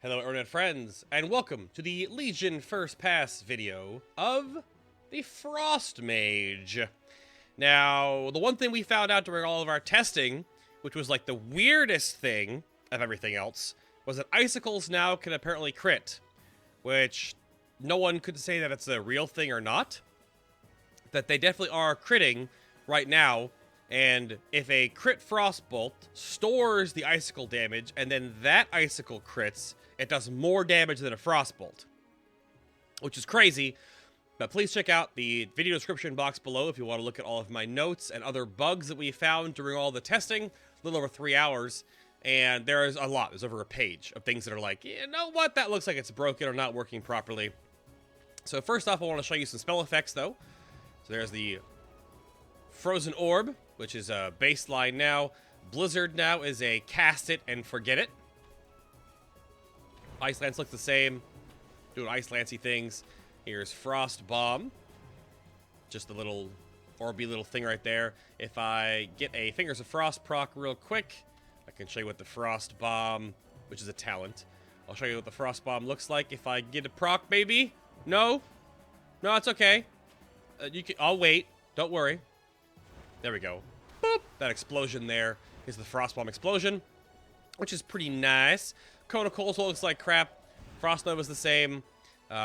Hello internet friends, and welcome to the Legion First Pass video of the Frost Mage. Now, the one thing we found out during all of our testing, which was like the weirdest thing of everything else, was that icicles now can apparently crit, which no one could say that it's a real thing or not. That they definitely are critting right now, and if a crit frostbolt stores the icicle damage and then that icicle crits, it does more damage than a frostbolt, which is crazy. But please check out the video description box below if you want to look at all of my notes and other bugs that we found during all the testing. A little over 3 hours, and there's a lot. There's over a page of things that are like, you know what, that looks like it's broken or not working properly. So first off, I want to show you some spell effects though. So there's the Frozen Orb, which is a baseline now. Blizzard now is a cast it and forget it. Ice Lance looks the same, doing Ice Lancey things. Here's Frost Bomb, just a little orby little thing right there. If I get a Fingers of Frost proc real quick, I can show you what the Frost Bomb, which is a talent. I'll show you what the Frost Bomb looks like if I get a proc, maybe. No, it's okay. I'll wait. Don't worry. There we go. Boop! That explosion there is the Frost Bomb explosion, which is pretty nice. Cone of Cold looks like crap. Frost Nova's the same.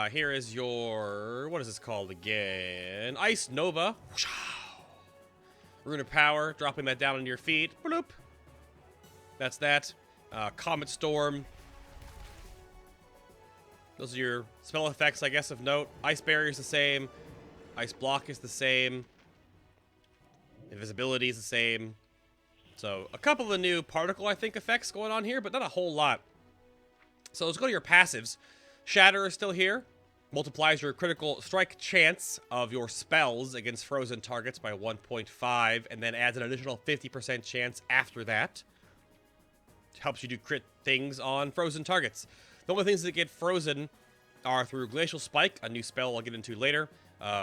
Here is your... what is this called again? Ice Nova. Rune of Power, dropping that down on your feet. Bloop. That's that. Comet Storm. Those are your spell effects, I guess, of note. Ice Barrier is the same. Ice Block is the same. Invisibility is the same. So, a couple of new particle, I think, effects going on here, but not a whole lot. So, let's go to your passives. Shatter is still here. Multiplies your critical strike chance of your spells against frozen targets by 1.5, and then adds an additional 50% chance after that. Helps you do crit things on frozen targets. The only things that get frozen are through Glacial Spike, a new spell I'll get into later.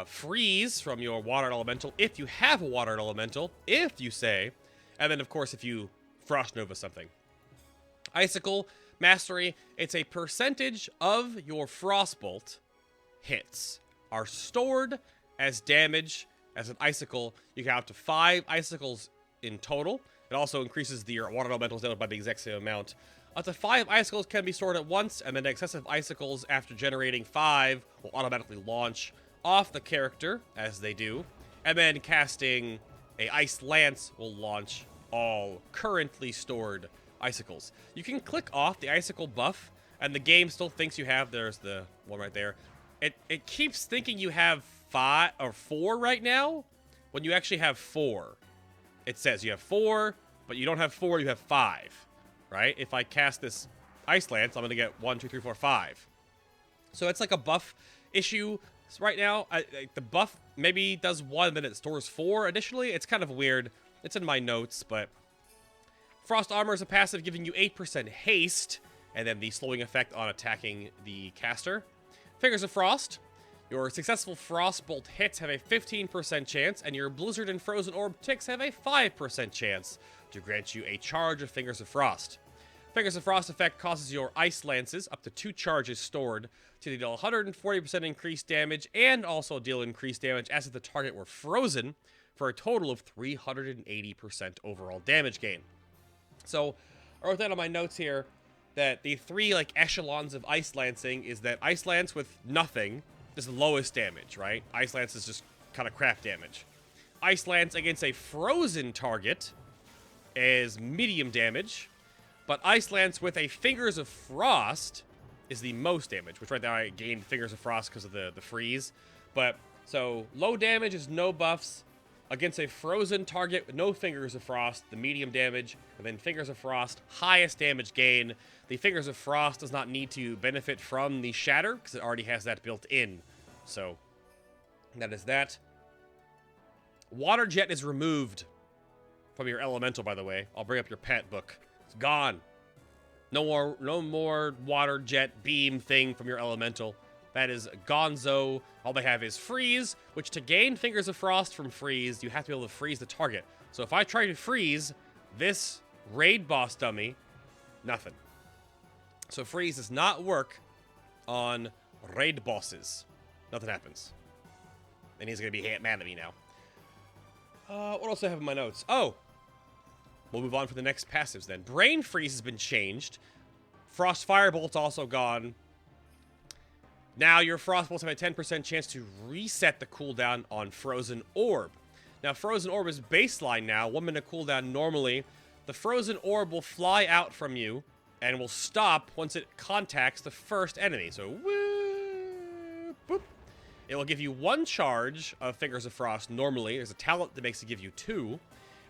Freeze from your water elemental, if you have a water elemental, if you say. And then, of course, if you Frost Nova something. Icicle Mastery, it's a percentage of your Frostbolt hits are stored as damage as an icicle. You can have up to 5 icicles in total. It also increases your water elementals down by the exact same amount. Up to 5 icicles can be stored at once, and then excessive icicles after generating 5 will automatically launch off the character, as they do. And then casting a Ice Lance will launch all currently stored icicles. You can click off the icicle buff, and the game still thinks you have, there's the one right there. It keeps thinking you have 5 or 4 right now, when you actually have 4. It says you have 4, but you don't have 4, you have 5, right? If I cast this Ice Lance, I'm gonna get 1, 2, 3, 4, 5. So it's like a buff issue right now. The buff maybe does 1, then it stores 4 additionally. It's kind of weird. It's in my notes, but Frost Armor is a passive giving you 8% haste, and then the slowing effect on attacking the caster. Fingers of Frost. Your successful Frostbolt hits have a 15% chance, and your Blizzard and Frozen Orb ticks have a 5% chance to grant you a charge of Fingers of Frost. Fingers of Frost effect causes your Ice Lances, up to 2 charges stored, to deal 140% increased damage, and also deal increased damage as if the target were frozen, for a total of 380% overall damage gain. So, I wrote that on my notes here, that the 3, echelons of Ice Lancing is that Ice Lance with nothing is the lowest damage, right? Ice Lance is just kind of crap damage. Ice Lance against a frozen target is medium damage, but Ice Lance with a Fingers of Frost is the most damage, which right now I gained Fingers of Frost because of the freeze. But, so, low damage is no buffs. Against a frozen target with no Fingers of Frost, the medium damage, and then Fingers of Frost, highest damage gain. The Fingers of Frost does not need to benefit from the Shatter, because it already has that built in. So, that is that. Water Jet is removed from your elemental, by the way. I'll bring up your pet book. It's gone. No more Water Jet beam thing from your elemental. That is gonzo. All they have is freeze, which to gain Fingers of Frost from freeze, you have to be able to freeze the target. So if I try to freeze this raid boss dummy, nothing. So freeze does not work on raid bosses. Nothing happens. And he's going to be mad at me now. What else do I have in my notes? Oh! We'll move on for the next passives then. Brain Freeze has been changed. Frost Firebolt's also gone. Now your Frostbolts have a 10% chance to reset the cooldown on Frozen Orb. Now Frozen Orb is baseline now, 1 minute cooldown normally. The Frozen Orb will fly out from you and will stop once it contacts the first enemy. So, woo, boop. It will give you 1 charge of Fingers of Frost normally. There's a talent that makes it give you 2.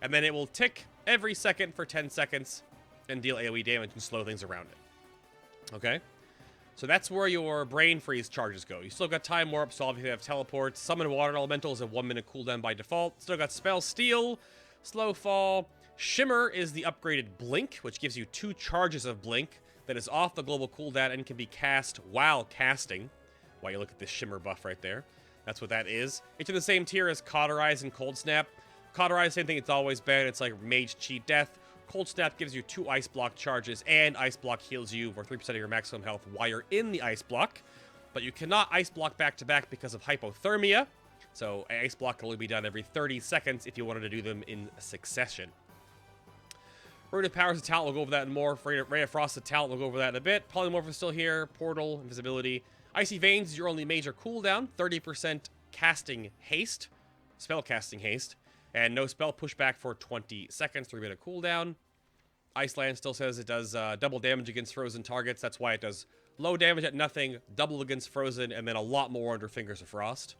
And then it will tick every second for 10 seconds and deal AoE damage and slow things around it. Okay? So that's where your Brain Freeze charges go. You still got Time Warp, so obviously you have Teleports. Summon Water Elemental is a 1 minute cooldown by default. Still got Spell Steal, Slow Fall. Shimmer is the upgraded Blink, which gives you 2 charges of Blink that is off the global cooldown and can be cast while casting. While you look at this Shimmer buff right there. That's what that is. It's in the same tier as Cauterize and Cold Snap. Cauterize, same thing, it's always been. It's like Mage Cheat Death. Cold Snap gives you 2 Ice Block charges, and Ice Block heals you for 3% of your maximum health while you're in the Ice Block. But you cannot Ice Block back-to-back because of hypothermia. So Ice Block can only be done every 30 seconds if you wanted to do them in succession. Rune of Power's a talent, we'll go over that and more. Ray of Frost's a talent, we'll go over that in a bit. Polymorph is still here. Portal, Invisibility. Icy Veins is your only major cooldown. 30% casting haste. Spell casting haste. And no spell pushback for 20 seconds, 3 minute cooldown. Iceland still says it does double damage against frozen targets. That's why it does low damage at nothing, double against frozen, and then a lot more under Fingers of Frost.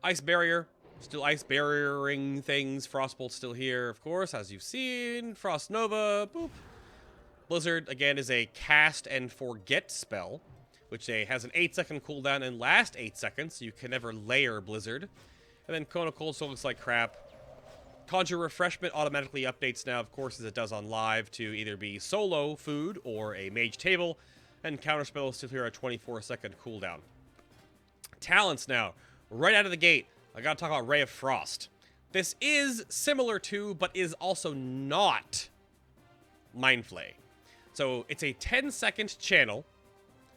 Ice Barrier, still ice barriering things. Frostbolt's still here, of course, as you've seen. Frost Nova, boop. Blizzard, again, is a cast and forget spell, which has an 8-second cooldown and lasts 8 seconds, so you can never layer Blizzard. And then Kona Cold still looks like crap. Conjure Refreshment automatically updates now, of course, as it does on live, to either be solo food or a mage table. And Counterspell is still here at 24-second cooldown. Talents now. Right out of the gate, I gotta talk about Ray of Frost. This is similar to, but is also not, Mind Flay. So it's a 10-second channel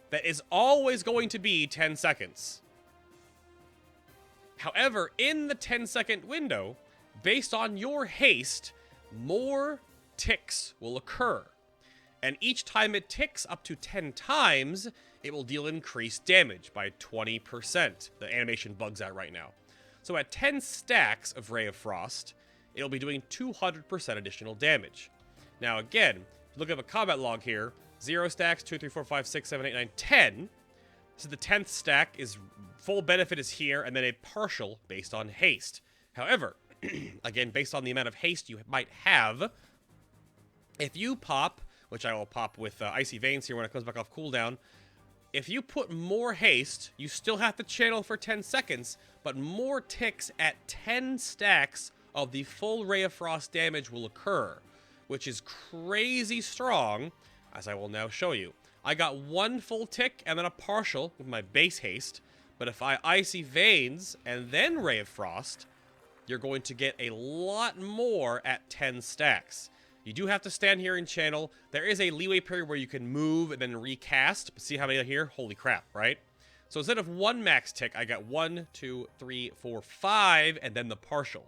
that is always going to be 10 seconds. However, in the 10-second window, based on your haste, more ticks will occur. And each time it ticks up to 10 times, it will deal increased damage by 20%. The animation bugs out right now. So at 10 stacks of Ray of Frost, it'll be doing 200% additional damage. Now again, if you look at the combat log here, 0 stacks, 2, 3, 4, 5, 6, 7, 8, 9, 10. So the 10th stack is full benefit is here, and then a partial based on haste. However, again, based on the amount of haste you might have, if you pop, which I will pop with Icy Veins here when it comes back off cooldown, if you put more haste, you still have to channel for 10 seconds, but more ticks at 10 stacks of the full Ray of Frost damage will occur, which is crazy strong, as I will now show you. I got 1 full tick and then a partial with my base haste, but if I Icy Veins and then Ray of Frost, you're going to get a lot more at 10 stacks. You do have to stand here and channel. There is a leeway period where you can move and then recast. But see how many are here? Holy crap, right? So instead of 1 max tick, I got 1, 2, 3, 4, 5, and then the partial.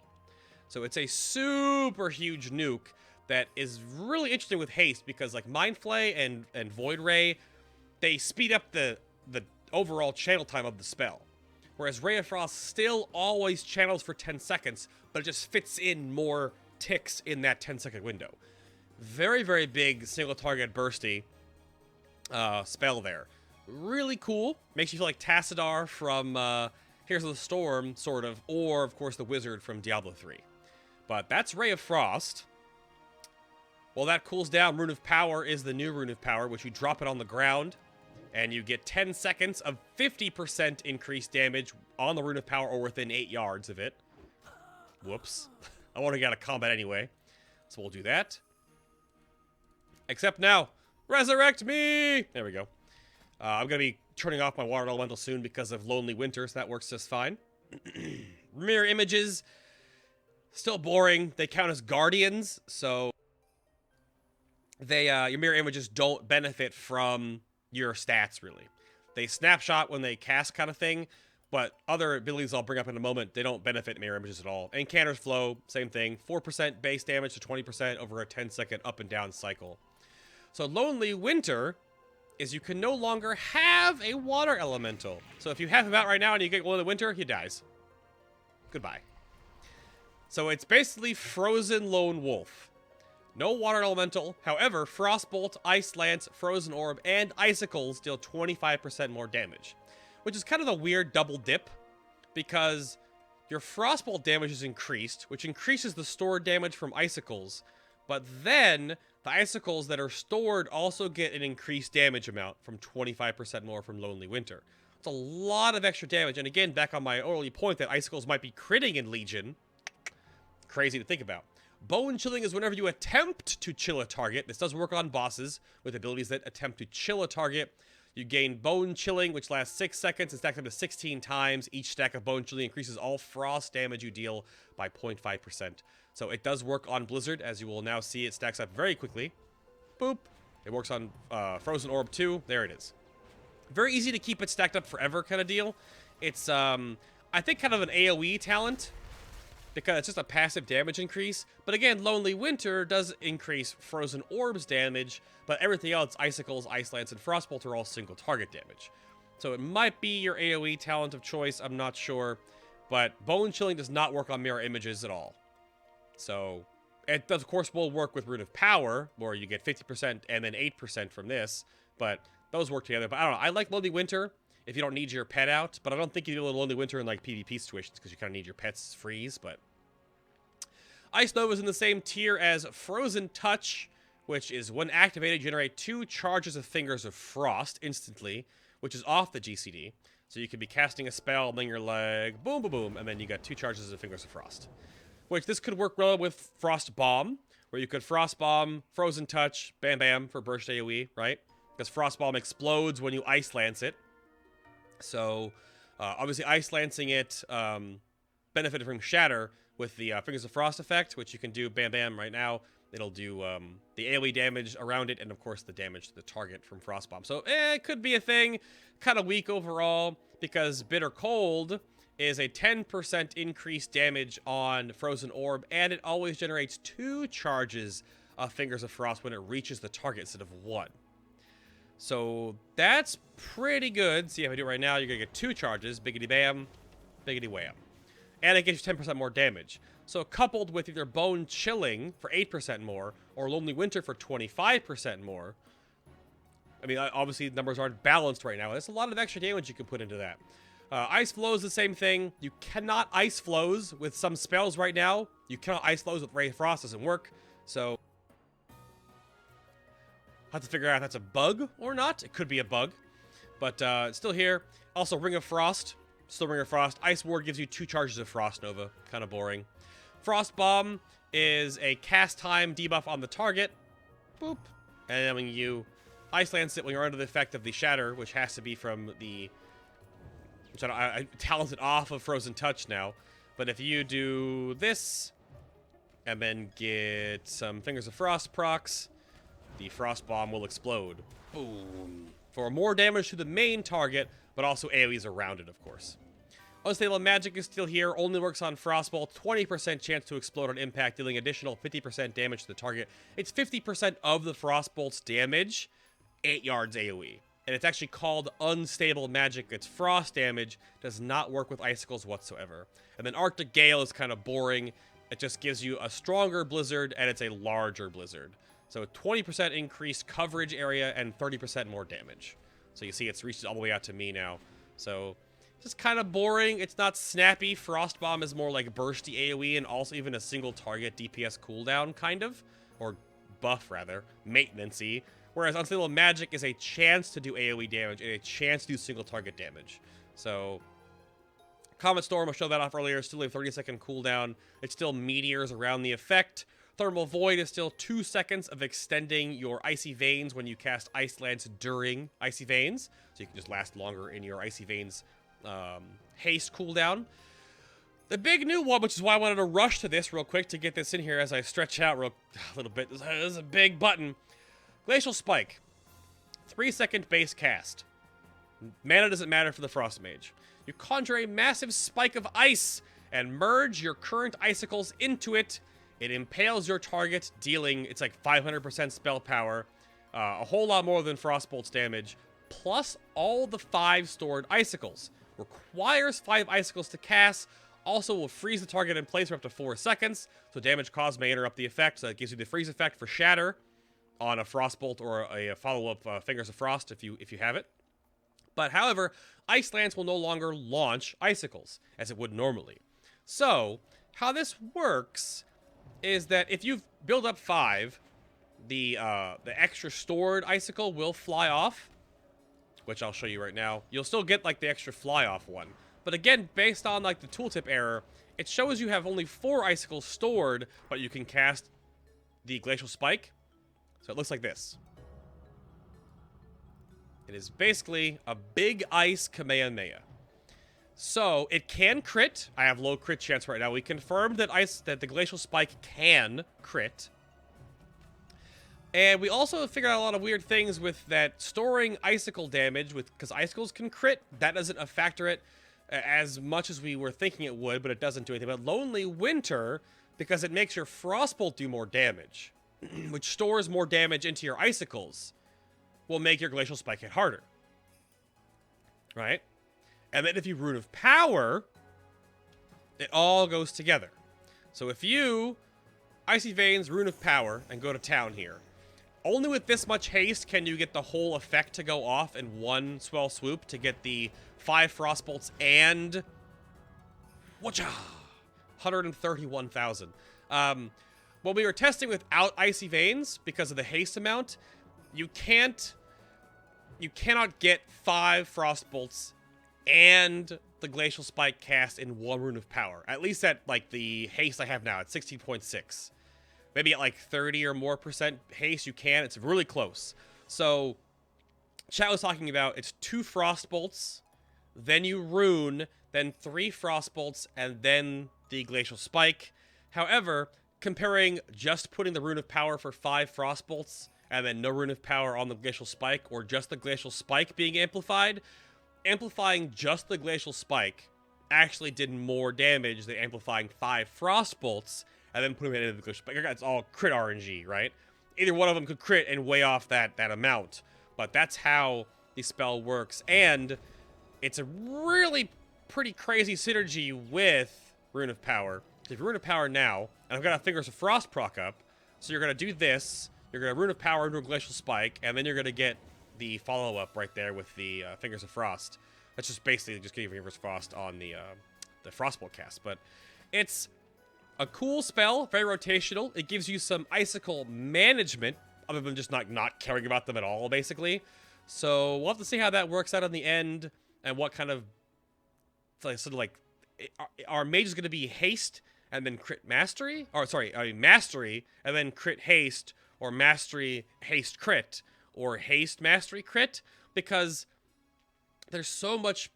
So it's a super huge nuke that is really interesting with haste because like Mind Flay and Void Ray, they speed up the overall channel time of the spell. Whereas Ray of Frost still always channels for 10 seconds, but it just fits in more ticks in that 10-second window. Very, very big single target bursty spell there. Really cool. Makes you feel like Tassadar from Heroes of the Storm, sort of, or, of course, the Wizard from Diablo 3. But that's Ray of Frost. Well, that cools down. Rune of Power is the new Rune of Power, which you drop it on the ground, and you get 10 seconds of 50% increased damage on the Rune of Power or within 8 yards of it. Whoops. I want to get out of combat anyway, so we'll do that. Except now, resurrect me! There we go. I'm going to be turning off my Water Elemental soon because of Lonely Winter, so that works just fine. Mirror images, still boring. They count as guardians, so your mirror images don't benefit from your stats, really. They snapshot when they cast kind of thing, but other abilities I'll bring up in a moment, they don't benefit mirror images at all. Incanter's Flow, same thing. 4% base damage to 20% over a 10-second up and down cycle. So Lonely Winter is you can no longer have a water elemental. So if you have him out right now and you get Lonely Winter, he dies. Goodbye. So it's basically Frozen Lone Wolf. No water elemental. However, Frostbolt, Ice Lance, Frozen Orb, and Icicles deal 25% more damage. Which is kind of a weird double dip, because your Frostbolt damage is increased, which increases the stored damage from Icicles. But then, the Icicles that are stored also get an increased damage amount from 25% more from Lonely Winter. It's a lot of extra damage, and again, back on my early point that Icicles might be critting in Legion. Crazy to think about. Bone Chilling is whenever you attempt to chill a target. This does work on bosses with abilities that attempt to chill a target. You gain Bone Chilling, which lasts 6 seconds and stacks up to 16 times. Each stack of Bone Chilling increases all frost damage you deal by 0.5%. So it does work on Blizzard, as you will now see. It stacks up very quickly. Boop. It works on Frozen Orb too. There it is. Very easy to keep it stacked up forever kind of deal. It's, I think, kind of an AoE talent, because it's just a passive damage increase. But again, Lonely Winter does increase Frozen Orb's damage, but everything else, Icicles, Ice Lance, and Frostbolt, are all single target damage. So it might be your AoE talent of choice, I'm not sure. But Bone Chilling does not work on mirror images at all. So it does, of course, will work with Rune of Power, where you get 50% and then 8% from this. But those work together. But I don't know, I like Lonely Winter if you don't need your pet out, but I don't think you do a Lonely Winter in like PvP situations, because you kind of need your pets freeze. But Ice Nova is in the same tier as Frozen Touch, which is when activated, generate 2 charges of Fingers of Frost instantly, which is off the GCD. So you could be casting a spell, and then you're like, boom, boom, boom, and then you got 2 charges of Fingers of Frost. Which this could work well with Frost Bomb, where you could Frost Bomb, Frozen Touch, bam, bam, for burst AoE, right? Because Frost Bomb explodes when you Ice Lance it. So, obviously, Ice Lancing it benefited from Shatter with the Fingers of Frost effect, which you can do bam bam right now. It'll do the AoE damage around it, and of course the damage to the target from Frost Bomb. So, it could be a thing. Kind of weak overall, because Bitter Cold is a 10% increased damage on Frozen Orb, and it always generates 2 charges of Fingers of Frost when it reaches the target instead of 1. So that's pretty good. See, if I do it right now, you're going to get 2 charges. Biggity bam, biggity wham. And it gives you 10% more damage. So coupled with either Bone Chilling for 8% more, or Lonely Winter for 25% more. I mean, obviously the numbers aren't balanced right now. There's a lot of extra damage you can put into that. Ice Flow is the same thing. You cannot Ice Flows with some spells right now. You cannot Ice Flows with Ray of Frost. Doesn't work. So have to figure out if that's a bug or not. It could be a bug, but it's still here. Also, Ring of Frost. Still Ring of Frost. Ice Ward gives you 2 charges of Frost Nova. Kind of boring. Frost Bomb is a cast time debuff on the target. Boop. And then when you Ice Lance it when you're under the effect of the Shatter, which has to be from the... Which I talented off of Frozen Touch now. But if you do this, and then get some Fingers of Frost procs, the Frost Bomb will explode. Boom. For more damage to the main target, but also AoEs around it, of course. Unstable Magic is still here. Only works on Frostbolt. 20% chance to explode on impact, dealing additional 50% damage to the target. It's 50% of the Frostbolt's damage, 8 yards AoE. And it's actually called Unstable Magic. It's frost damage. Does not work with Icicles whatsoever. And then Arctic Gale is kind of boring. It just gives you a stronger Blizzard, and it's a larger Blizzard. So 20% increased coverage area and 30% more damage. So you see it's reached all the way out to me now. So just kind of boring. It's not snappy. Frost Bomb is more like bursty AoE and also even a single target DPS cooldown, kind of. Or buff, rather. Maintenance-y. Whereas Unstable Magic is a chance to do AoE damage and a chance to do single target damage. So, Comet Storm, I showed that off earlier, still a 30-second cooldown. It still meteors around the effect. Thermal Void is still 2 seconds of extending your Icy Veins when you cast Ice Lance during Icy Veins. So you can just last longer in your Icy Veins haste cooldown. The big new one, which is why I wanted to rush to this real quick to get this in here as I stretch out a little bit. This is a big button. Glacial Spike. 3-second base cast. Mana doesn't matter for the Frost Mage. You conjure a massive spike of ice and merge your current icicles into it. It impales your target, dealing, it's like 500% spell power, a whole lot more than Frostbolt's damage, plus all the 5 stored icicles. Requires 5 icicles to cast, also will freeze the target in place for up to 4 seconds, so damage caused may interrupt the effect, so that gives you the freeze effect for Shatter on a Frostbolt or a follow-up Fingers of Frost if you have it. But however, Ice Lance will no longer launch icicles, as it would normally. So, how this works is that if you build up 5, the extra stored icicle will fly off, which I'll show you right now. You'll still get, like, the extra fly-off one. But again, based on, like, the tooltip error, it shows you have only 4 icicles stored, but you can cast the Glacial Spike. So it looks like this. It is basically a big ice Kamehameha. So, it can crit. I have low crit chance right now. We confirmed that the Glacial Spike can crit. And we also figured out a lot of weird things with that storing icicle damage, because icicles can crit. That doesn't factor it as much as we were thinking it would, but it doesn't do anything. But Lonely Winter, because it makes your Frostbolt do more damage, which stores more damage into your icicles, will make your Glacial Spike hit harder. Right? And then if you Rune of Power, it all goes together. So if you Icy Veins, Rune of Power, and go to town here, only with this much haste can you get the whole effect to go off in one swell swoop to get the 5 Frostbolts and... Whatcha! 131,000. When we were testing without Icy Veins, because of the haste amount, you cannot get 5 Frostbolts and the Glacial Spike cast in 1 Rune of Power. At least at, like, the haste I have now, at 16.6. Maybe at, like, 30 or more % haste you can. It's really close. So, chat was talking about, it's 2 Frostbolts, then you Rune, then 3 Frostbolts, and then the Glacial Spike. However, comparing just putting the Rune of Power for 5 Frostbolts, and then no Rune of Power on the Glacial Spike, or just the Glacial Spike being amplified, amplifying just the Glacial Spike actually did more damage than amplifying 5 Frostbolts, and then putting it into the Glacial Spike. It's all crit RNG, right? Either one of them could crit and weigh off that amount, but that's how the spell works, and it's a really pretty crazy synergy with Rune of Power. So if you Rune of Power now, and I've got a Fingers of Frost proc up, so you're going to do this, you're going to Rune of Power into a Glacial Spike, and then you're going to get the follow-up right there with the Fingers of Frost. That's just basically just getting Fingers of Frost on the Frostbolt cast. But it's a cool spell, very rotational. It gives you some icicle management, other than just not caring about them at all, basically. So we'll have to see how that works out in the end, and what kind of, our mage is going to be haste, and then crit mastery? Or, sorry, mastery, and then crit haste, or mastery, haste, crit, or haste, mastery, crit, because there's so much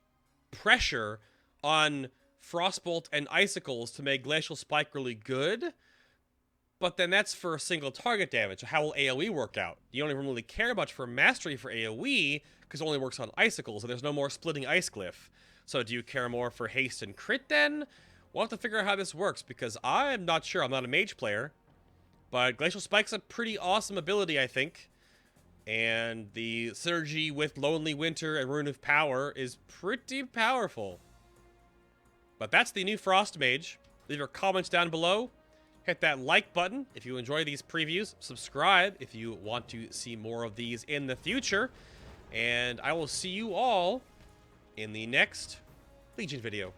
pressure on Frostbolt and Icicles to make Glacial Spike really good, but then that's for single target damage. So how will AoE work out? You don't even really care much for mastery for AoE, because it only works on Icicles, and there's no more splitting Ice Glyph. So do you care more for haste and crit then? We'll have to figure out how this works, because I'm not sure. I'm not a mage player. But Glacial Spike's a pretty awesome ability, I think. And the synergy with Lonely Winter and Rune of Power is pretty powerful. But that's the new Frost Mage. Leave your comments down below. Hit that like button if you enjoy these previews. Subscribe if you want to see more of these in the future. And I will see you all in the next Legion video.